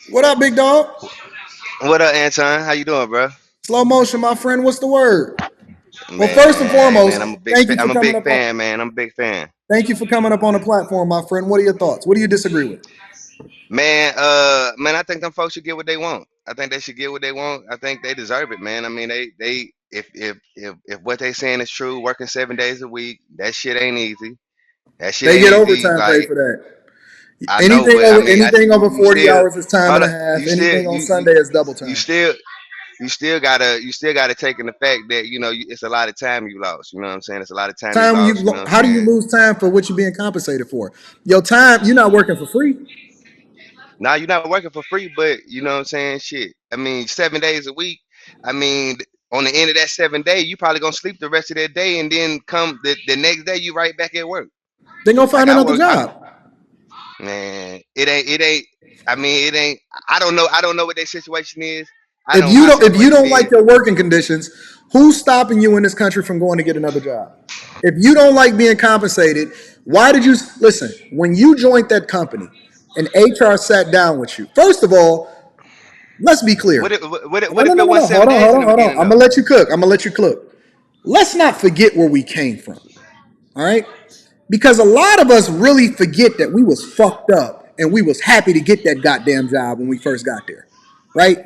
What up, big dog? What up, Anton? How you doing, bro? Slow motion, my friend. What's the word? Well, first and Man, foremost, I'm a big fan, man. I'm a big fan. thank you for coming up on the platform, my friend. What are your thoughts? What do you disagree with? Man, I think them folks should get what they want. I think they should get what they want. I think they deserve it, man. I mean, they if what they saying is true, working 7 days a week, that shit ain't easy. That shit They ain't get easy. overtime pay Like for that. I know, Anything but I over mean, anything over you 40 still hours is time and hold a up. half. You still Anything on you Sunday is double you time. still you still gotta take in the fact that it's a lot of time you lost. You know what I'm saying? It's a lot of time you Time lost. You know what I'm how do you saying? lose time for what you're being compensated for? Your time, you're not working for free. Now you're not working for free, but you know what I'm saying? Shit. I mean, 7 days a week. I mean, on the end of that 7 day, you probably gonna sleep the rest of that day, and then come the next day, you right back at work. Then go Like find another job. man, it ain't. I mean, it ain't. I don't know what their situation is. I If know you my don't if you situation don't like is. your working conditions, who's stopping you in this country from going to get another job? If you don't like being compensated, why did you listen? When you joined that company and HR sat down with you, first of all, let's be What clear. if what if, No, what no, if no, it no, was no. Hold seven on, days hold in on, the hold on. beginning I'm gonna though? let you cook. I'm gonna let you cook. Let's not forget where we came from. All right? Because a lot of us really forget that we was fucked up and we was happy to get that goddamn job when we first got there. Right?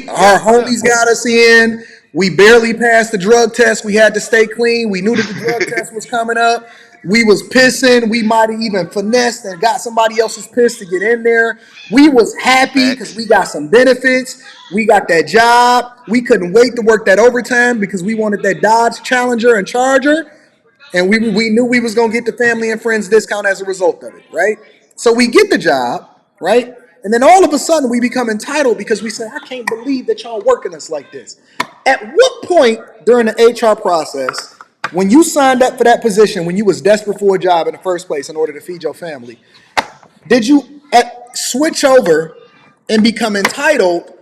Yeah, Our yeah. homies got us in. We barely passed the drug test. We had to stay clean. We knew that the drug test was coming up. We was pissing. We might have even finessed and got somebody else's piss to get in there. We was happy because Facts. we got some benefits. We got that job. We couldn't wait to work that overtime because we wanted that Dodge Challenger and Charger, and we knew we was gonna get the family and friends discount as a result of it, right? So we get the job, right? And then all of a sudden we become entitled because we say, I can't believe that y'all working us like this. At what point during the HR process, when you signed up for that position, when you was desperate for a job in the first place in order to feed your family, did you switch over and become entitled,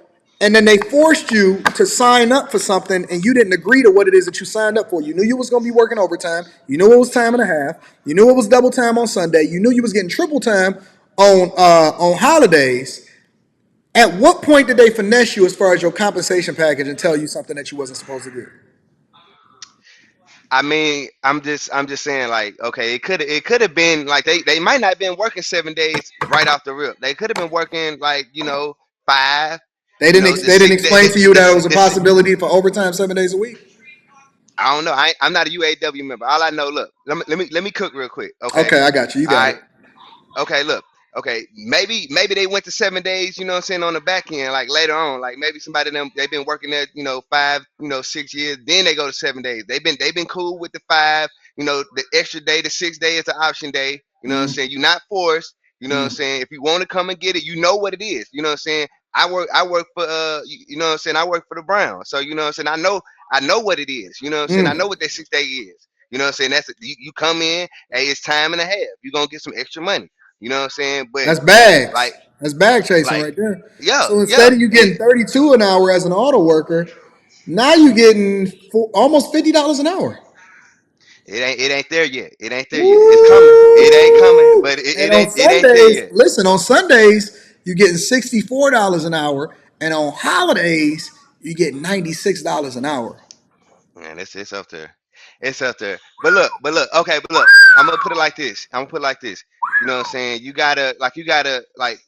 and then they forced you to sign up for something and you didn't agree to what it is that you signed up for? You knew you was going to be working overtime. You knew it was time and a half. You knew it was double time on Sunday. You knew you was getting triple time on holidays. At what point did they finesse you as far as your compensation package and tell you something that you wasn't supposed to get? I mean, I'm just saying, like, okay, it could have been like they might not have been working 7 days right off the rip. They could have been working like five, the They didn't six day explain to you that it was a possibility for overtime 7 days a week. I don't know. I'm not a UAW member. All I know, look, let me cook real quick, okay? Okay, I got you. You All got right. it. Okay, look. Okay, maybe they went to 7 days, you know what I'm saying, on the back end, like later on. Like maybe somebody of them they've been working there, 5, 6 years, then they go to 7 days. They've been cool with the five, the extra day, the 6 day is the option day. You know what I'm saying? You're not forced, you know what I'm Mm, saying? If you want to come and get it, you know what it is. You know what I'm saying? I work for you know what I'm saying, I work for the Browns. So you know what I'm saying, I know what it is. You know what I'm saying? I know mm. what that 6 day is. You know what I'm saying? You come in, hey, it's time and a half. You're gonna get some extra money. You know what I'm saying? But That's bags. like, That's bag chasing like, right there. yeah, So yeah. instead of you getting 32 an hour as an auto worker, now you getting almost $50 an hour. It ain't there yet. It ain't there yet. It's coming. It ain't coming, Woo! but it, And it on ain't it ain't there Sundays, yet. listen, on Sundays, you're getting $64 an hour. And on holidays, you get $96 an hour. Man, it's up there. It's up there. But look, okay, but look, I'm gonna put it like this. I'm gonna put it like this. You know what I'm saying? You gotta,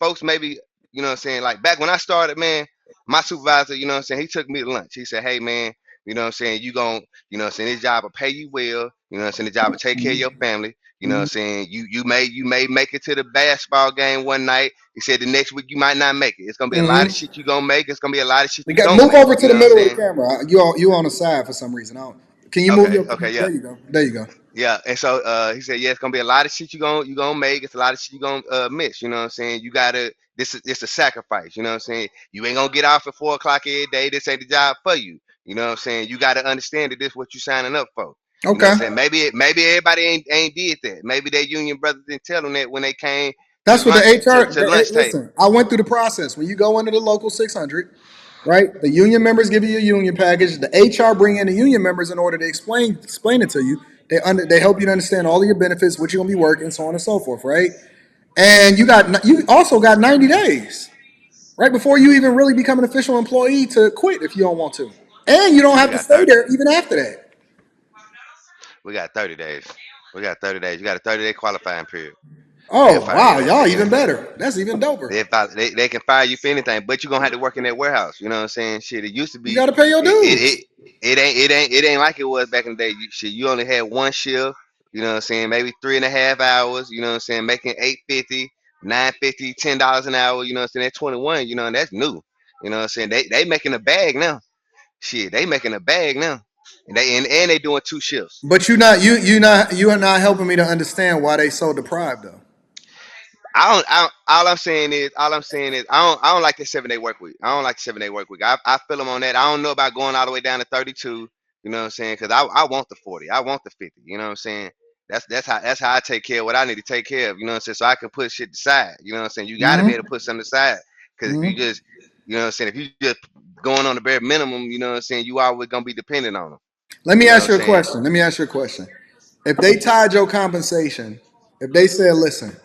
folks, maybe, you know what I'm saying? Like back when I started, man, my supervisor, you know what I'm saying, he took me to lunch. He said, hey man, you know what I'm saying, you know what I'm saying, this job will pay you well, you know what I'm saying, the job will take care of your family. You know what I'm Mhm. saying? You may make it to the basketball game one night. He said the next week you might not make it. It's gonna be a lot of Mhm. shit you gonna make. It's gonna be a lot of shit We you got don't move make. over to You the know what I'm middle of the saying? camera. You on the side for some reason. I don't, can you move Okay, your? okay, yeah. There you go. There you go. Yeah, and so he said, yeah, it's gonna be a lot of shit you gonna make. It's a lot of shit you gonna miss. You know what I'm saying? You gotta this a sacrifice. You know what I'm saying? You ain't gonna get off at 4 o'clock every day. This ain't the job for you. You know what I'm saying? You gotta understand that this what you signing up for. You know what I'm Okay. saying? Maybe everybody ain't did that. Maybe their union brothers didn't tell them that when they came to That's what the lunch HR. to lunch table. Listen, I went through the process. When you go into the local 600, right? The union members give you a union package. The HR bring in the union members in order to explain it to you. They help you to understand all of your benefits, what you're gonna be working, so on and so forth, right? And you also got 90 days, right before you even really become an official employee to quit if you don't want to. And you don't We have to got stay 30. there even after that. We got 30 days. We got 30 days. You got a 30-day qualifying period. They'll Oh, fire wow. your ass Y'all at even anything. better. That's even doper. They can fire you for anything, but you're gonna have to work in that warehouse. You know what I'm saying? Shit, it used to You be got to pay your it it, dues. it, it ain't like it was back in the day. You only had one shift, you know what I'm saying, maybe 3.5 hours, you know what I'm saying, making 8.50, 9.50, $10 an hour, you know what I'm saying, that's 21, you know, and that's new. You know what I'm saying? They making a bag now. Shit, they making a bag now. And they doing two shifts. But you are not helping me to understand why they so deprived though. All I'm saying is I don't like the 7 day work week. I don't like the 7 day work week. I feel them on that. I don't know about going all the way down to 32. You know what I'm saying? Because I want the 40. I want the 50. You know what I'm saying? That's how I take care of what I need to take care of. You know what I'm saying? So I can put shit aside. You know what I'm saying? You got to be able to Mm-hmm. put something aside. Because if you Mm-hmm. just, you know what I'm saying? If you just going on the bare minimum, you know what I'm saying? You always gonna be dependent on them. Let me You know what ask I'm you a saying? question. Let me ask you a question. If they tied your compensation, if they said, listen,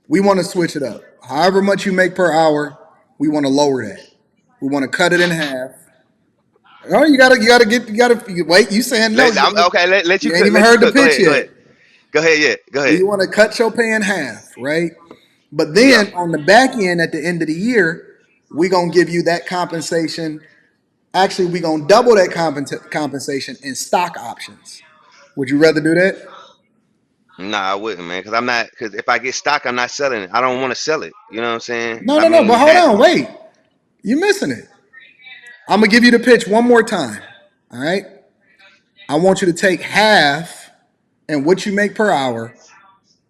we want to switch it up. However much you make per hour, we want to lower that. We want to cut it in half. Oh, you gotta wait. You saying no? Okay. Let you You ain't cook. even Let you heard the cook. Go pitch ahead. Go yet. ahead. Go ahead. Yeah. Go ahead. We want to cut your pay in half, right? But Yeah. then on the back end, at the end of the year, we gonna give you that compensation. Actually, we gonna double that compensation in stock options. Would you rather do that? Nah, I wouldn't, man, because I'm not. Because if I get stock, I'm not selling it. I don't want to sell it. You know what I'm saying? No, I no, no. But mean hold that. on, wait. You're missing it. I'm gonna give you the pitch one more time. All right. I want you to take half and what you make per hour,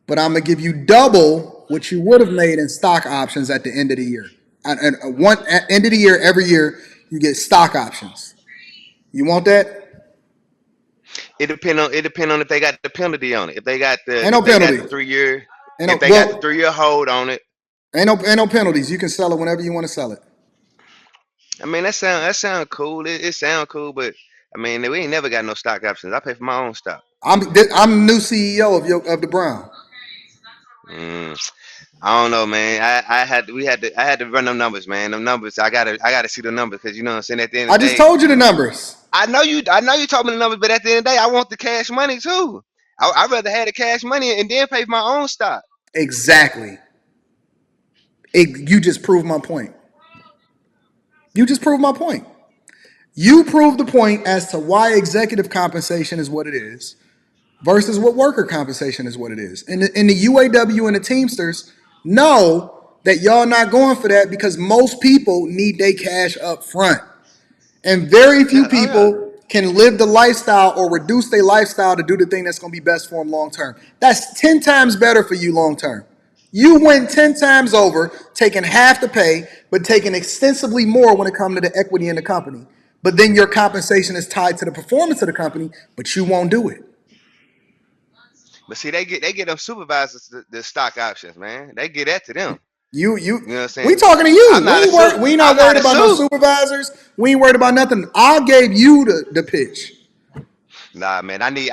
but I'm gonna give you double what you would have made in stock options at the end of the year. And one at end of the year, every year you get stock options. You want that? It depend on if they got the penalty on it. If they got the Ain't no if they got the penalty. 3 year Ain't if no they got the well. 3 year hold on it. Ain't no penalties. You can sell it whenever you want to sell it. I mean that sound cool. It sound cool, but I mean we ain't never got no stock options. I pay for my own stock. I'm the new CEO of the Brown. Mm, I don't know, man. I had to run them numbers, man. Them numbers. I gotta see the numbers because you know what I'm saying. At the end of I the just day, told you the numbers. I know you told me the numbers, but at the end of the day, I want the cash money too. I'd rather have the cash money and then pay for my own stock. Exactly. You just proved my point. You just proved my point. You proved the point as to why executive compensation is what it is versus what worker compensation is what it is. And the UAW and the Teamsters know that y'all not going for that because most people need their cash up front. And very few Yeah. Oh yeah. people can live the lifestyle or reduce their lifestyle to do the thing that's going to be best for them long term. That's 10 times better for you long term. You win 10 times over, taking half the pay, but taking extensively more when it comes to the equity in the company. But then your compensation is tied to the performance of the company, but you won't do it. But see, they get them supervisors the stock options, man. They get that to them. You You know what I'm we saying? talking to I'm you. not a suit. We not I'm worried not a about no suit. supervisors. We ain't worried about nothing. I gave you the pitch. Nah, man. I need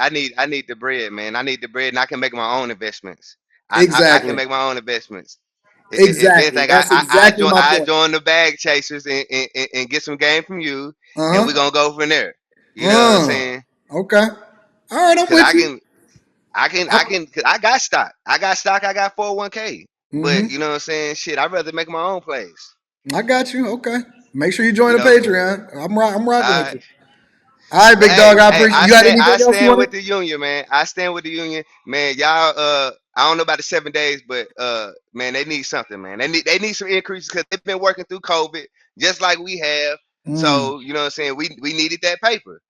the bread, man. I need the bread, and I can make my own investments. I can Exactly. make my own investments. If Exactly. anything, That's exactly my I point. join the bag chasers and get some game from you, and we're Uh-huh. gonna go from there. You know what I'm Uh. saying? Okay. All right, I'm Cause with you. cause I got stock. I got 401k. But you Mm-hmm. know what I'm saying? Shit, I'd rather make my own plays. I got you. Okay. Make sure you join You the know? Patreon. I'm rocking All with right. you. All right, But big dog. hey, I hey, appreciate. You got I anything else you stand want with to? the union, man. I stand with the union, man. Y'all, I don't know about the 7 days, but man, they need something, man. They need some increases because they've been working through COVID just like we have. Mm. So you know what I'm saying. We needed that paper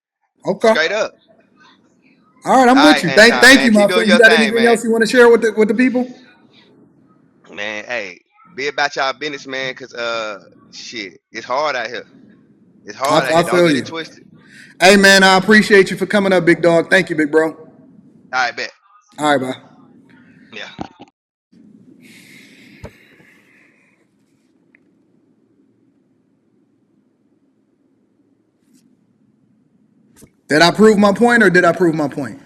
Okay. straight up. All right, I'm All with right, you. Anton, Thank you, man. my Keep doing friend. You your got thing, anything man. else you want to share with the people? Man, hey, be about y'all business, man. Cause shit, it's hard out here. It's hard out I here. Don't feel get it you. twisted. Hey, man, I appreciate you for coming up, big dog. Thank you, big bro. All All right, bet. right, bye. Yeah. Did I prove my point or did I prove my point?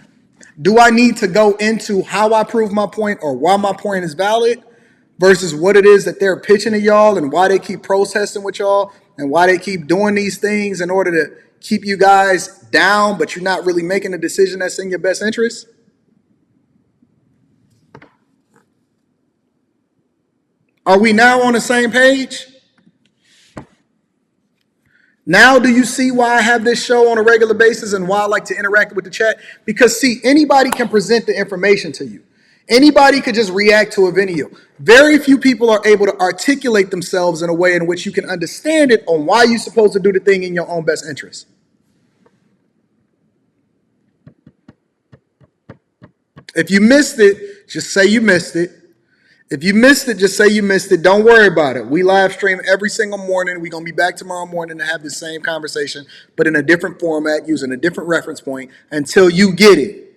Do I need to go into how I prove my point or why my point is valid versus what it is that they're pitching to y'all and why they keep protesting with y'all and why they keep doing these things in order to keep you guys down, but you're not really making a decision that's in your best interest? Are we now on the same page? Now do you see why I have this show on a regular basis and why I like to interact with the chat? Because see, anybody can present the information to you. Anybody could just react to a video. Very few people are able to articulate themselves in a way in which you can understand it on why you're supposed to do the thing in your own best interest. If you missed it, just say you missed it. If you missed it, just say you missed it. Don't worry about it. We live stream every single morning. We're going to be back tomorrow morning to have the same conversation, but in a different format, using a different reference point until you get it.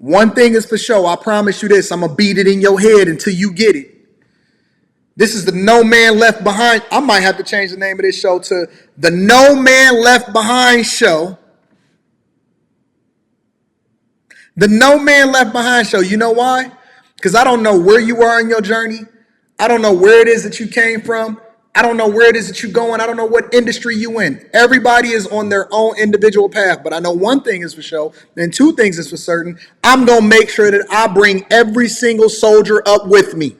One thing is for sure. I promise you this. I'm going to beat it in your head until you get it. This is the No Man Left Behind. I might have to change the name of this show to the No Man Left Behind Show. The No Man Left Behind Show. You know why? Because I don't know where you are in your journey. I don't know where it is that you came from. I don't know where it is that you're going. I don't know what industry you in. Everybody is on their own individual path. But I know one thing is for sure, and two things is for certain. I'm going to make sure that I bring every single soldier up with me.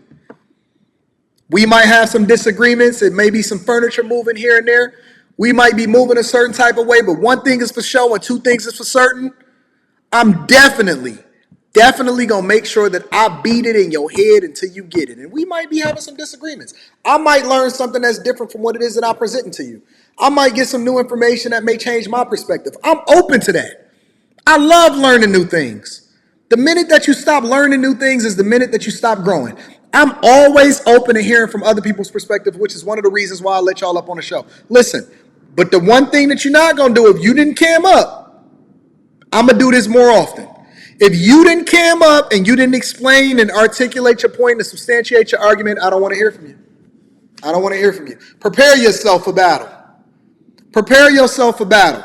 We might have some disagreements. It may be some furniture moving here and there. We might be moving a certain type of way. But one thing is for sure and two things is for certain. I'm definitely going to make sure that I beat it in your head until you get it. And we might be having some disagreements. I might learn something that's different from what it is that I'm presenting to you. I might get some new information that may change my perspective. I'm open to that. I love learning new things. The minute that you stop learning new things is the minute that you stop growing. I'm always open to hearing from other people's perspectives, which is one of the reasons why I let y'all up on the show. Listen, but the one thing that you're not going to do if you didn't cam up, I'm going to do this more often. If you didn't cam up and you didn't explain and articulate your point and substantiate your argument, I don't want to hear from you. I don't want to hear from you. Prepare yourself for battle. Prepare yourself for battle.